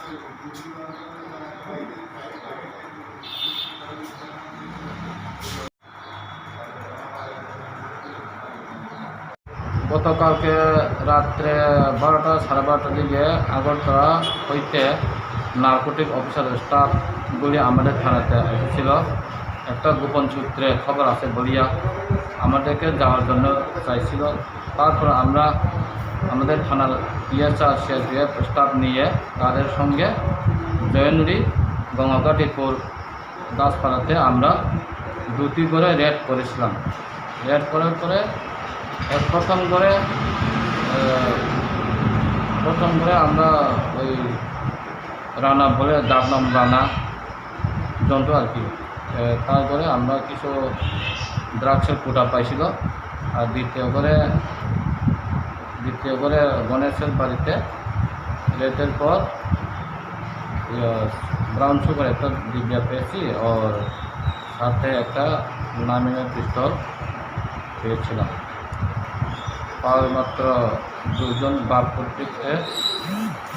গতকালকে রাত্রে 12টা সাড়ে 12টার দিকে আগরতলা হইতে নার্কোটিক অফিসার স্টাফগুলি আমাদের থানাতে এসেছিল। একটা গোপন সূত্রে খবর আছে বলিয়া আমাদেরকে যাওয়ার জন্য চাইছিল। তারপর আমরা আমাদের থানার পিএসআর সিআরপিএফ স্টাফ নিয়ে তাদের সঙ্গে জয়নুরি গঙ্গাঘাটিপুর গাছপালাতে আমরা দুটি করে রেড করেছিলাম। রেড করার পরে প্রথম করে আমরা ওই রানা বলে যার নাম রানা জন্তু আর কি, তারপরে আমরা কিছু দ্রাক্ষের কুটা পাইছিল। আর দ্বিতীয় করে গণেশের বাড়িতে রেটের পর ব্রাউন সুগার একটা ডিবিয়া পেয়েছি, আর সাথে একটা নামিনের পিস্তল পেয়েছিলাম। পাওয়ার মাত্র দুজন বাপ কর্তৃককে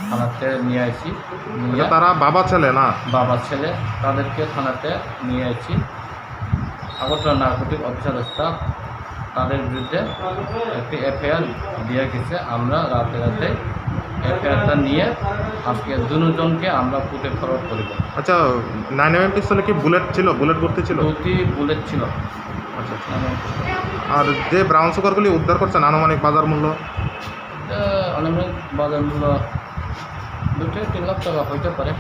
থানাতে নিয়ে আসি। তারা বাবা ছেলে না? বাবা ছেলে, তাদেরকে থানাতে নিয়ে আসি। আগরতলা নার্কোটিক অফিসার স্টাফ তাদের বিরুদ্ধে একটি এফআইআর দিয়ে গেছে। আমরা রাতে এফআইআরটা নিয়ে আজকে দুজনকে আমরা কোর্টে ফরওয়ার্ড করিব। আচ্ছা, 9mm পিস্তলে কি বুলেট ছিল? বুলেট ভর্তি ছিল? দুটি বুলেট ছিল। আচ্ছা। আর যে ব্রাউন সুগারগুলি উদ্ধার করছেন আনুমানিক বাজার মূল্য? আনুমানিক বাজার মূল্য 2 থেকে 3 লাখ টাকা হইতে পারে।